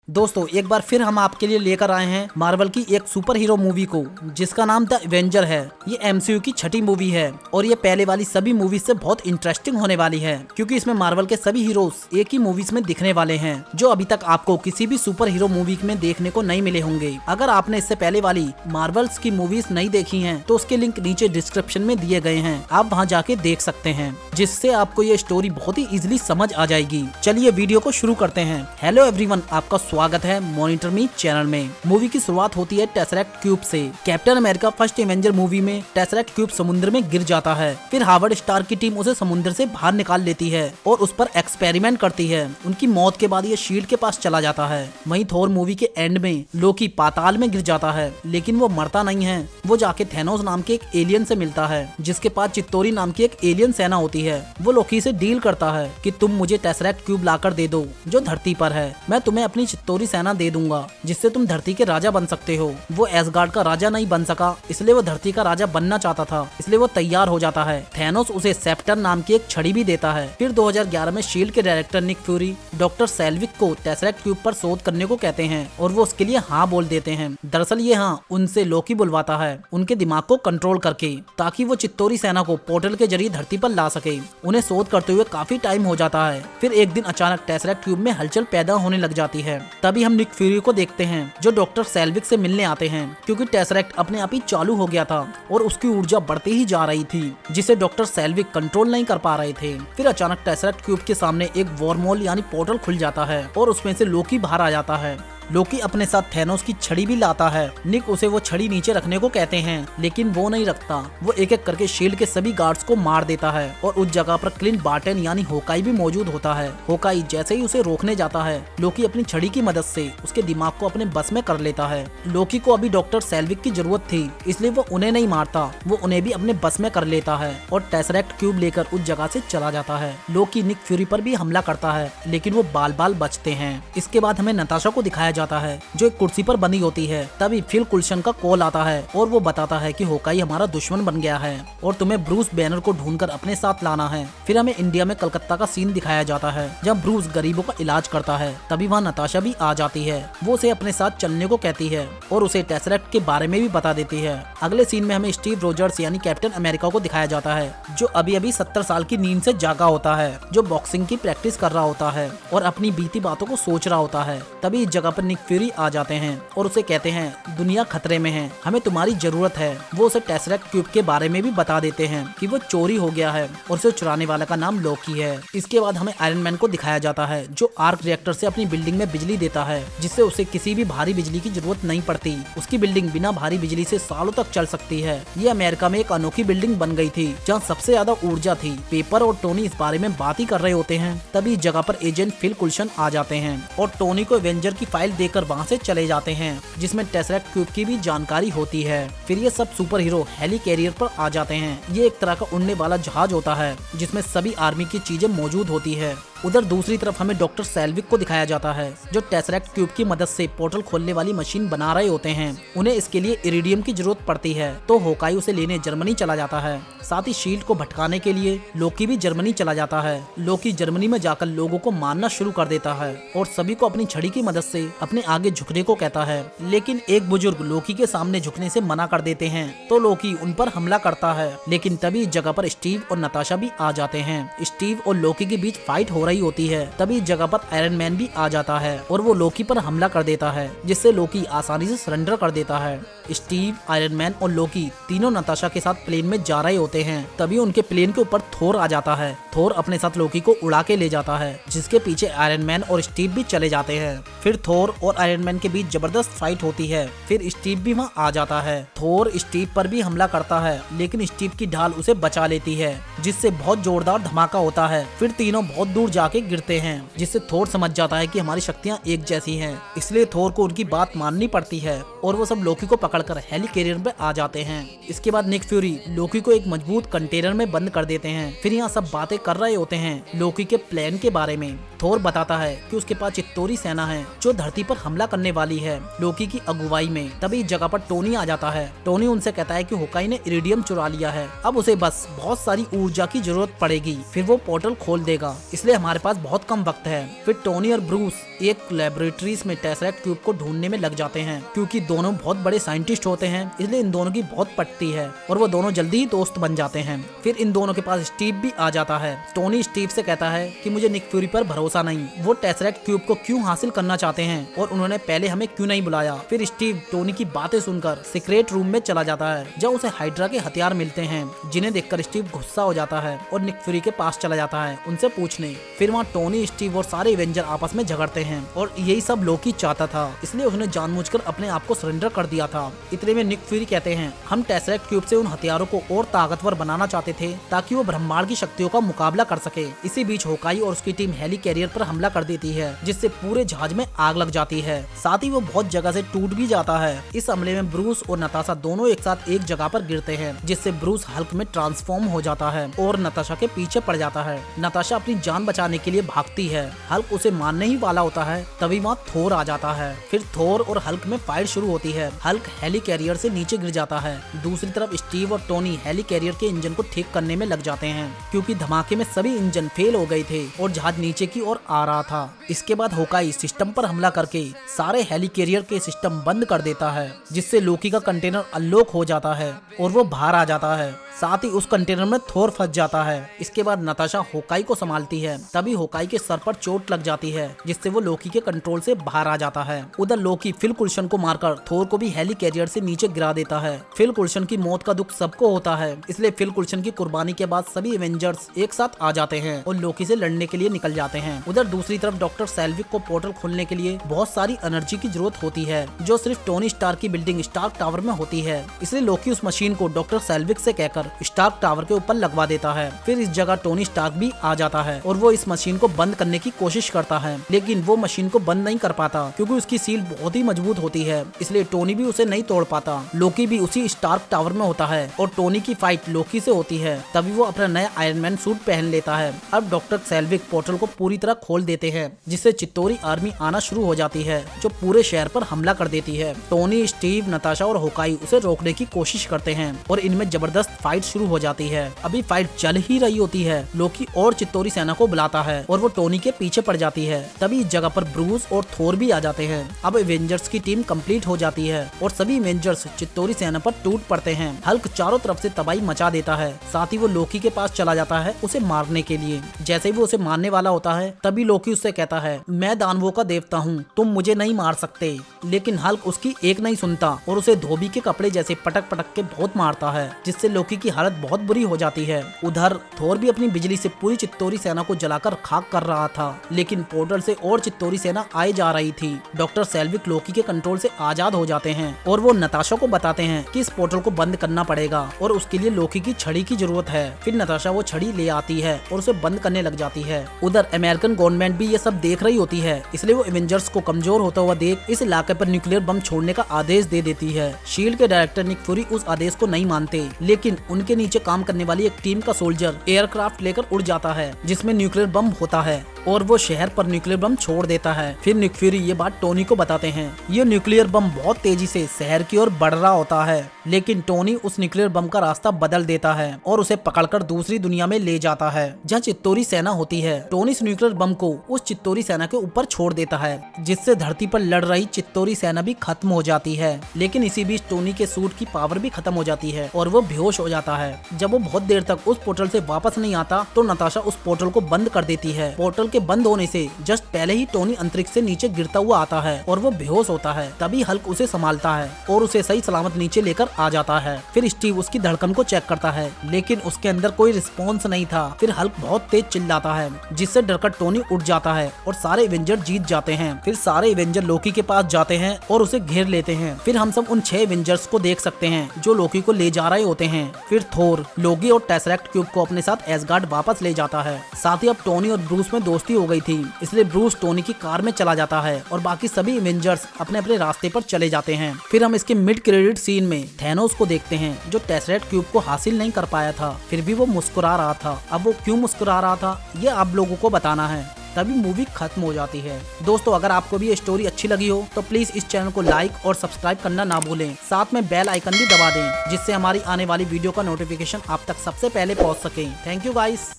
दोस्तों एक बार फिर हम आपके लिए लेकर आए हैं मार्वल की एक सुपर हीरो मूवी को जिसका नाम द एवेंजर है। ये एमसीयू की छठी मूवी है और ये पहले वाली सभी मूवीज से बहुत इंटरेस्टिंग होने वाली है क्योंकि इसमें मार्वल के सभी हीरोज एक ही मूवीज में दिखने वाले हैं जो अभी तक आपको किसी भी सुपर हीरो मूवी में देखने को नहीं मिले होंगे। अगर आपने इससे पहले वाली मार्वल्स की मूवीज नहीं देखी है तो उसके लिंक नीचे डिस्क्रिप्शन में दिए गए हैं, आप वहाँ जाके देख सकते हैं, जिससे आपको ये स्टोरी बहुत ही इजिली समझ आ जाएगी। चलिए वीडियो को शुरू करते हैं। हेलो एवरीवन, आपका स्वागत है मॉनिटर मी चैनल में। मूवी की शुरुआत होती है टेसरेक्ट क्यूब से। Captain America first Avenger movie में टेसरेक्ट क्यूब समुद्र में गिर जाता है, फिर हार्वर्ड स्टार की टीम उसे समुद्र से बाहर निकाल लेती है और उस पर एक्सपेरिमेंट करती है। उनकी मौत के बाद ये शील्ड के पास चला जाता है। वहीं थोर मूवी के एंड में लोकी पाताल में गिर जाता है, लेकिन वो मरता नहीं है। वो जाके थैनोस नाम के एक एलियन से मिलता है जिसके पास चित्तोरी नाम की एक एलियन सेना होती है। वो लोकी से डील करता है कि तुम मुझे टेसरेक्ट क्यूब लाकर दे दो जो धरती पर है, मैं तुम्हें अपनी चित्तोरी सेना दे दूंगा जिससे तुम धरती के राजा बन सकते हो। वो एसगार्ड का राजा नहीं बन सका, इसलिए वो धरती का राजा बनना चाहता था, इसलिए वो तैयार हो जाता है। थैनोस उसे सेप्टर नाम की एक छड़ी भी देता है। फिर 2011 में शील्ड के director Nick Fury doctor Selvig को टेसरेक्ट क्यूब पर शोध करने को कहते हैं और वो उसके लिए हाँ बोल देते हैं। दरअसल ये हाँ उनसे लोकी बुलवाता है उनके दिमाग को कंट्रोल करके, ताकि वो चित्तोरी सेना को पोर्टल के जरिए धरती पर ला सके। उन्हें शोध करते हुए काफी टाइम हो जाता है। फिर एक दिन अचानक टेसरेक्ट क्यूब में हलचल पैदा होने लग जाती है। तभी हम निक फ्यूरी को देखते हैं जो डॉक्टर सेल्विक से मिलने आते हैं क्योंकि टेसरेक्ट अपने आप ही चालू हो गया था और उसकी ऊर्जा बढ़ती ही जा रही थी जिसे डॉक्टर सेल्विक कंट्रोल नहीं कर पा रहे थे। फिर अचानक टेसरेक्ट क्यूब के सामने एक वॉर्महोल यानी पोर्टल खुल जाता है और उसमें से लोकी बाहर आ जाता है। लोकी अपने साथ थैनोस की छड़ी भी लाता है। निक उसे वो छड़ी नीचे रखने को कहते हैं लेकिन वो नहीं रखता। वो एक एक करके शील्ड के सभी गार्ड्स को मार देता है और उस जगह पर क्लिंट बार्टन यानी होकाई भी मौजूद होता है। होकाई जैसे ही उसे रोकने जाता है, लोकी अपनी छड़ी की मदद से उसके दिमाग को अपने बस में कर लेता है। लोकी को अभी डॉक्टर सेल्विक की जरूरत थी, इसलिए वो उन्हें नहीं मारता, वो उन्हें भी अपने बस में कर लेता है और टेसरेक्ट क्यूब लेकर उस जगह से चला जाता है। लोकी निक फ्यूरी पर भी हमला करता है लेकिन वो बाल बाल बचते हैं। इसके बाद हमें नताशा को दिखाया जाता है जो एक कुर्सी पर बंधी होती है। तभी फिल कुल्सन का कॉल आता है और वो बताता है कि होकाई हमारा दुश्मन बन गया है और तुम्हें ब्रूस बैनर को ढूंढकर अपने साथ लाना है। फिर हमें इंडिया में कलकत्ता का सीन दिखाया जाता है जब ब्रूस गरीबों का इलाज करता है। तभी वहाँ नताशा भी आ जाती है। वो उसे अपने साथ चलने को कहती है और उसे टेसरेक्ट के बारे में भी बता देती है। अगले सीन में हमें स्टीव रोजर्स यानी कैप्टन अमेरिका को दिखाया जाता है जो अभी अभी 70 साल की नींद से जागा होता है, जो बॉक्सिंग की प्रैक्टिस कर रहा होता है और अपनी बीती बातों को सोच रहा होता है। तभी इस जगह पर निक फ्यूरी आ जाते हैं और उसे कहते हैं दुनिया खतरे में है, हमें तुम्हारी जरूरत है। वो उसे टेसरेक्ट क्यूब के बारे में भी बता देते हैं कि वो चोरी हो गया है और उसे चुराने वाला का नाम लोकी है। इसके बाद हमें आयरन मैन को दिखाया जाता है जो आर्क रिएक्टर से अपनी बिल्डिंग में बिजली देता है जिससे उसे किसी भी भारी बिजली की जरूरत नहीं पड़ती। उसकी बिल्डिंग बिना भारी बिजली से सालों तक चल सकती है। ये अमेरिका में एक अनोखी बिल्डिंग बन गई थी जहाँ सबसे ज्यादा ऊर्जा थी। पेपर और टोनी इस बारे में बात ही कर रहे होते हैं। तभी इस जगह पर एजेंट फिल कुल्सन आ जाते हैं और टोनी को एवेंजर की फाइल देकर वहाँ से चले जाते हैं जिसमें टेसरेक्ट क्यूब की भी जानकारी होती है। फिर ये सब सुपर हीरो हेली कैरियर पर आ जाते हैं। ये एक तरह का उड़ने वाला जहाज होता है जिसमें सभी आर्मी की चीजें मौजूद होती है। उधर दूसरी तरफ हमें डॉक्टर सेल्विक को दिखाया जाता है जो टेसरेक्ट क्यूब की मदद से पोर्टल खोलने वाली मशीन बना रहे होते हैं। उन्हें इसके लिए इरिडियम की जरूरत पड़ती है तो होकाई उसे लेने जर्मनी चला जाता है। साथ ही शील्ड को भटकाने के लिए लोकी भी जर्मनी चला जाता है। लोकी जर्मनी में जाकर लोगों को मारना शुरू कर देता है और सभी को अपनी छड़ी की मदद से अपने आगे झुकने को कहता है, लेकिन एक बुजुर्ग लोकी के सामने झुकने से मना कर देते हैं तो लोकी उन पर हमला करता है। लेकिन तभी इस जगह पर स्टीव और नताशा भी आ जाते हैं। स्टीव और लोकी के बीच फाइट हो रही होती है। तभी इस जगह पर आयरन मैन भी आ जाता है और वो लोकी पर हमला कर देता है जिससे लोकी आसानी से सरेंडर कर देता है। स्टीव, आयरन मैन और लोकी तीनों नताशा के साथ प्लेन में जा रहे होते हैं। तभी उनके प्लेन के ऊपर थोर आ जाता है। थोर अपने साथ लोकी को उड़ा के ले जाता है जिसके पीछे आयरन मैन और स्टीव भी चले जाते हैं। फिर थोर और आयरन मैन के बीच जबरदस्त फाइट होती है। फिर स्टीव भी वहाँ आ जाता है। थोर स्टीव पर भी हमला करता है लेकिन स्टीव की ढाल उसे बचा लेती है जिससे बहुत जोरदार धमाका होता है। फिर तीनों बहुत दूर जाके गिरते हैं जिससे थोर समझ जाता है कि हमारी शक्तियाँ एक जैसी हैं, इसलिए थोर को उनकी बात माननी पड़ती है और वो सब लोकी को पकड़कर हेली कैरियर में आ जाते हैं। इसके बाद निक फ्यूरी लोकी को एक मजबूत कंटेनर में बंद कर देते हैं। फिर यहाँ सब बातें कर रहे होते हैं लोकी के प्लान के बारे में। थोर बताता है कि उसके पास चित्तोरी सेना है जो धरती पर हमला करने वाली है लोकी की अगुवाई में। तभी इस जगह पर टोनी आ जाता है। टोनी उनसे कहता है कि होकाई ने इरिडियम चुरा लिया है, अब उसे बस बहुत सारी ऊर्जा की जरूरत पड़ेगी, फिर वो पोर्टल खोल देगा, इसलिए हमारे पास बहुत कम वक्त है। फिर टोनी और ब्रूस एक लेबोरेटरीज में टेसरेक्ट क्यूब को ढूंढने में लग जाते हैं। क्योंकि दोनों बहुत बड़े साइंटिस्ट होते हैं, इसलिए इन दोनों की बहुत पटती है और वो दोनों जल्दी ही दोस्त बन जाते हैं। फिर इन दोनों के पास स्टीव भी आ जाता है। टोनी स्टीव से कहता है कि मुझे निक फ्यूरी पर भरोसा नहीं, वो टेसरेक्ट क्यूब को क्यों हासिल करना चाहते हैं और उन्होंने पहले हमें क्यों नहीं बुलाया। फिर स्टीव टोनी की बातें सुनकर सीक्रेट रूम में चला जाता है, जब उसे हाइड्रा के हथियार मिलते हैं, जिन्हें देखकर स्टीव गुस्सा हो जाता है और निक फ्यूरी के पास चला जाता है उनसे पूछने। फिर वहाँ टोनी, स्टीव और सारे एवेंजर आपस में झगड़ते हैं और यही सब लोकी चाहता था, इसलिए उसने जानबूझकर अपने आप को सरेंडर कर दिया था। इतने में निक फ्यूरी कहते हैं, हम टेसरेक्ट क्यूब से उन हथियारों को और ताकतवर बनाना चाहते थे ताकि वो ब्रह्मांड की शक्तियों का मुकाबला कर सके। इसी बीच होकाई और उसकी टीम हेली कैरियर पर हमला कर देती है, जिससे पूरे जहाज में आग लग जाती है। साथ ही वो बहुत जगह से टूट भी जाता है। इस हमले में ब्रूस और नताशा दोनों एक साथ एक जगह पर गिरते हैं, जिससे ब्रूस हल्क में ट्रांसफॉर्म हो जाता है और नताशा के पीछे पड़ जाता है। नताशा अपनी जान बचाने के लिए भागती है। हल्क उसे मारने ही वाला होता है, तभी वहाँ थोर आ जाता है। फिर थोर और हल्क में फाइट शुरू होती है। हल्क हेली कैरियर से नीचे गिर जाता है। दूसरी तरफ स्टीव और टोनी हेली कैरियर के इंजन को ठीक करने में लग जाते हैं, क्योंकि धमाके में सभी इंजन फेल हो गए थे और जहाज नीचे की ओर आ रहा था। इसके बाद होकाई सिस्टम पर हमला करके सारे हेली कैरियर के सिस्टम बंद कर देता है, जिससे लोकी का कंटेनर अनलॉक हो जाता है और वो बाहर आ जाता है। साथ ही उस कंटेनर में थोर फंस जाता है। इसके बाद नताशा होकाई को संभालती है, तभी होकाई के सर पर चोट लग जाती है, जिससे वो लोकी के कंट्रोल से बाहर आ जाता है। उधर लोकी फिल कुल्सन को मारकर थोर को भी हेली कैरियर से नीचे गिरा देता है। फिल कुल्सन की मौत का दुख सबको होता है, इसलिए फिल कुल्सन की कुर्बानी के बाद सभी एवेंजर्स एक साथ आ जाते हैं और लोकी से लड़ने के लिए निकल जाते हैं। उधर दूसरी तरफ डॉक्टर सेल्विक को पोर्टल खोलने के लिए बहुत सारी एनर्जी की जरूरत होती है, जो सिर्फ टोनी स्टार्क की बिल्डिंग स्टार्क टावर में होती है। इसलिए लोकी उस मशीन को डॉक्टर सेल्विक से कहकर स्टार्क टावर के ऊपर लगवा देता है। फिर इस जगह टोनी स्टार्क भी आ जाता है और वो इस मशीन को बंद करने की कोशिश करता है, लेकिन वो मशीन को बंद नहीं कर पाता क्योंकि उसकी सील बहुत ही मजबूत होती है, इसलिए टोनी भी उसे नहीं तोड़ पाता। लोकी भी उसी स्टार्क टावर में होता है और टोनी की फाइट लोकी से होती है। तभी वो अपना नया आयरन मैन सूट पहन लेता है। अब डॉक्टर सेल्विक पोर्टल को पूरी तरह खोल देते हैं, जिससे चित्तौरी आर्मी आना शुरू हो जाती है, जो पूरे शहर पर हमला कर देती है। टोनी, स्टीव, नताशा और होकाई उसे रोकने की कोशिश करते हैं और इनमें जबरदस्त फाइट शुरू हो जाती है। अभी फाइट चल ही रही होती है, लोकी और चित्तौरी सेना को बुलाता है और वो टोनी के पीछे पड़ जाती है। तभी इस जगह पर ब्रूस और थोर भी आ जाते हैं। अब एवेंजर्स की टीम कंप्लीट हो जाती है और सभी एवेंजर्स चित्तौरी सेना पर टूट पड़ते हैं। हल्क चारों तरफ से तबाही मचा देता है। साथ ही वो लोकी के पास चला जाता है उसे मारने के लिए। जैसे ही वो उसे मारने वाला होता है, तभी लोकी उससे कहता है, मैं दानवों का देवता हूँ, तुम मुझे नहीं मार सकते। लेकिन हल्क उसकी एक नहीं सुनता और उसे धोबी के कपड़े जैसे पटक पटक के बहुत मारता है, जिससे लोकी की हालत बहुत बुरी हो जाती है। उधर थोर भी अपनी बिजली से पूरी चित्तौरी सेना को जलाकर खाक कर रहा था, लेकिन पोर्टल से और चित्तौरी सेना आए जा रही थी। डॉक्टर सेल्विक लोकी के कंट्रोल से आजाद हो जाते हैं और वो नताशा को बताते हैं कि इस पोर्टल को बंद करना पड़ेगा और उसके लिए लोकी की छड़ी की जरूरत है। फिर नताशा वो छड़ी ले आती है और उसे बंद करने लग जाती है। उधर अमेरिकन गवर्नमेंट भी ये सब देख रही होती है, इसलिए वो एवेंजर्स को कमजोर होता हुआ देख इस इलाके पर न्यूक्लियर बम छोड़ने का आदेश दे देती है। शील्ड के डायरेक्टर निक फ्यूरी उस आदेश को नहीं मानते, लेकिन उनके नीचे काम करने वाली एक टीम का सोल्जर एयरक्राफ्ट लेकर उड़ जाता है, जिसमें न्यूक्लियर बम होता है और वो शहर पर न्यूक्लियर बम छोड़ देता है। फिर निक फ्यूरी ये बात टोनी को बताते हैं। ये न्यूक्लियर बम बहुत तेजी से शहर की ओर बढ़ रहा होता है, लेकिन टोनी उस न्यूक्लियर बम का रास्ता बदल देता है और उसे पकड़कर दूसरी दुनिया में ले जाता है, जहाँ चित्तौरी सेना होती है। टोनी इस न्यूक्लियर बम को उस चित्तौरी सेना के ऊपर छोड़ देता है, जिससे धरती पर लड़ रही चित्तौरी सेना भी खत्म हो जाती है। लेकिन इसी बीच टोनी के सूट की पावर भी खत्म हो जाती है और वो बेहोश हो जाता है। जब वो बहुत देर तक उस पोर्टल से वापस नहीं आता, तो नताशा उस पोर्टल को बंद कर देती है। पोर्टल के बंद होने से जस्ट पहले ही टोनी अंतरिक्ष से नीचे गिरता हुआ आता है और वो बेहोश होता है। तभी हल्क उसे संभालता है और उसे सही सलामत नीचे लेकर आ जाता है। फिर स्टीव उसकी धड़कन को चेक करता है, लेकिन उसके अंदर कोई रिस्पॉन्स नहीं था। फिर हल्क बहुत तेज चिल्लाता है, जिससे डरकर टोनी उठ जाता है और सारे एवेंजर जीत जाते हैं। फिर सारे एवेंजर लोकी के पास जाते हैं और उसे घेर लेते हैं। फिर हम सब उन 6 एवेंजर्स को देख सकते हैं जो लोकी को ले जा रहे होते हैं। फिर थोर लोकी और टेसरेक्ट क्यूब को अपने साथ एसगार्ड वापस ले जाता है। साथ ही अब टोनी और ब्रूस में दोस्ती हो गई थी, इसलिए ब्रूस टोनी की कार में चला जाता है और बाकी सभी एवेंजर्स अपने अपने रास्ते पर चले जाते हैं। फिर हम इसके मिड क्रेडिट सीन में थैनोस को देखते हैं, जो टेसरेक्ट क्यूब को हासिल नहीं कर पाया था, फिर भी वो मुस्कुरा रहा था। अब वो क्यों मुस्कुरा रहा था, ये आप लोगों को बताना है। तभी मूवी खत्म हो जाती है। दोस्तों, अगर आपको भी ये स्टोरी अच्छी लगी हो तो प्लीज इस चैनल को लाइक और सब्सक्राइब करना ना भूलें। साथ में बेल आइकन भी दबा दें, जिससे हमारी आने वाली वीडियो का नोटिफिकेशन आप तक सबसे पहले पहुंच सके। Thank you guys.